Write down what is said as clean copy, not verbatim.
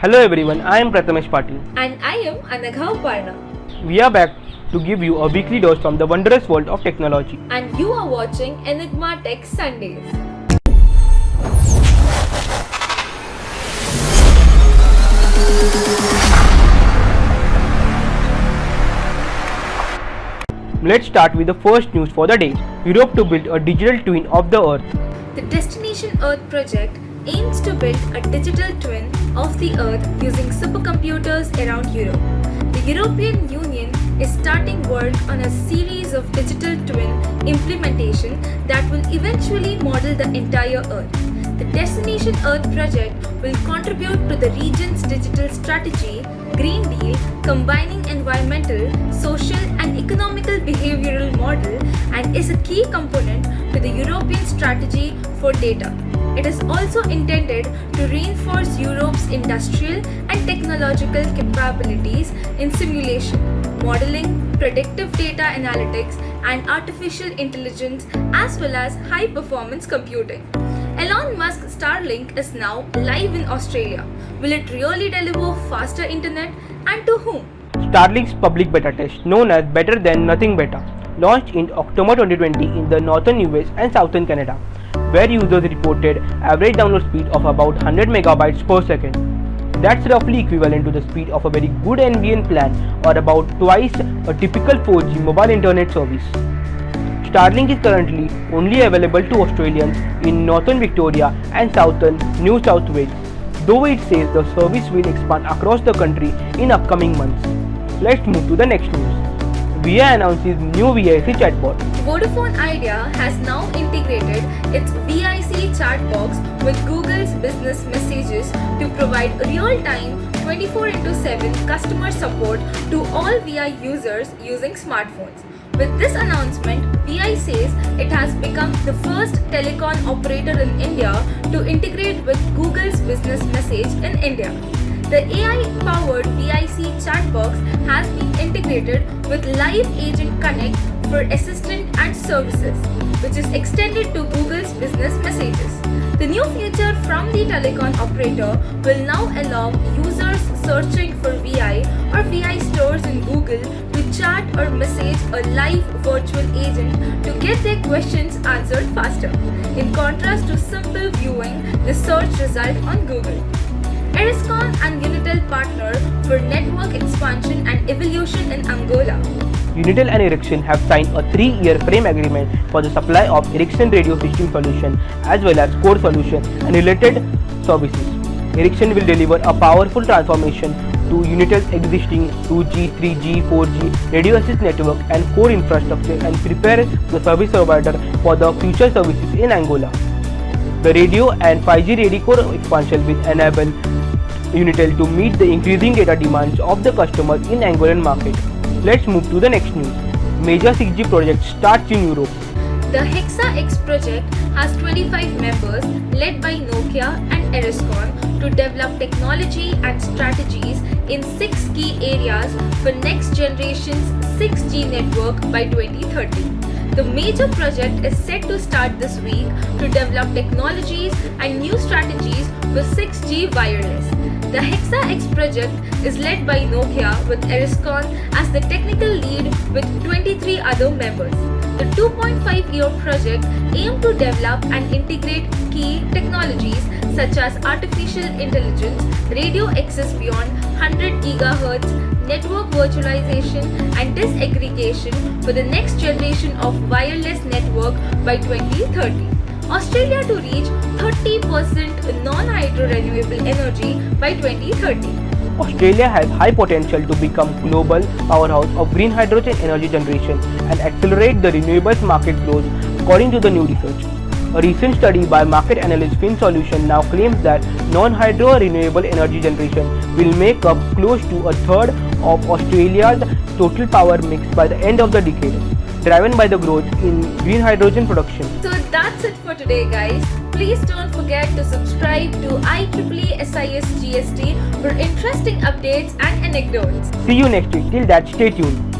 Hello everyone, I am Prathamesh Patil. And I am Anagha Parna. We are back to give you a weekly dose from the wondrous world of technology. And you are watching Enigma Tech Sundays. Let's start with the first news for the day. Europe to build a digital twin of the Earth. The Destination Earth project aims to build a digital twin of the Earth using supercomputers around Europe. The European Union is starting work on a series of digital twin implementation that will eventually model the entire Earth. The Destination Earth project will contribute to the region's digital strategy, Green Deal, combining environmental, social and economical behavioral model, and is a key component to the European strategy for data. It is also intended to reinforce Europe's industrial and technological capabilities in simulation, modeling, predictive data analytics, and artificial intelligence, as well as high-performance computing. Elon Musk's Starlink is now live in Australia. Will it really deliver faster internet, and to whom? Starlink's public beta test, known as Better Than Nothing Beta, launched in October 2020 in the northern US and southern Canada, where users reported average download speed of about 100 megabytes per second. That's roughly equivalent to the speed of a very good NBN plan, or about twice a typical 4G mobile internet service. Starlink is currently only available to Australians in northern Victoria and southern New South Wales, though it says the service will expand across the country in upcoming months. Let's move to the next news. VI announces new VIC chatbot. Vodafone Idea has now integrated its VIC chat box with Google's business messages to provide real-time 24/7 customer support to all VI users using smartphones. With this announcement, VI says it has become the first telecom operator in India to integrate with Google's business message in India. The AI-powered VIC chatbox has been integrated with Live Agent Connect for assistant and services, which is extended to Google's business messages. The new feature from the telecom operator will now allow users searching for VI or VI stores in Google to chat or message a live virtual agent to get their questions answered faster, in contrast to simple viewing the search result on Google. Eriscon and Unitel partner for network expansion and evolution in Angola. Unitel and Ericsson have signed a 3-year frame agreement for the supply of Ericsson radio system solution as well as core solution and related services. Ericsson will deliver a powerful transformation to Unitel's existing 2G, 3G, 4G radio access network and core infrastructure and prepare the service provider for the future services in Angola. The radio and 5G radio core expansion will enable Unitel to meet the increasing data demands of the customers in Angolan market. Let's move to the next news. Major 6G project starts in Europe. The Hexa-X project has 25 members led by Nokia and Eriscon to develop technology and strategies in 6 key areas for next generation's 6G network by 2030. The major project is set to start this week to develop technologies and new strategies for 6G wireless. The Hexa-X project is led by Nokia with Eriscon as the technical lead with 23 other members. The 2.5-year project aims to develop and integrate key technologies such as artificial intelligence, radio access beyond 100 GHz, network virtualization and disaggregation for the next generation of wireless network by 2030. Australia to reach 30% non-hydro renewable energy by 2030. Australia has high potential to become global powerhouse of green hydrogen energy generation and accelerate the renewables market growth according to the new research. A recent study by market analyst FinSolution now claims that non-hydro renewable energy generation will make up close to a third of Australia's total power mix by the end of the decade, driven by the growth in green hydrogen production. So that's it for today, guys. Please don't forget to subscribe to IEEE SIS GST for interesting updates and anecdotes. See you next week. Till that, stay tuned.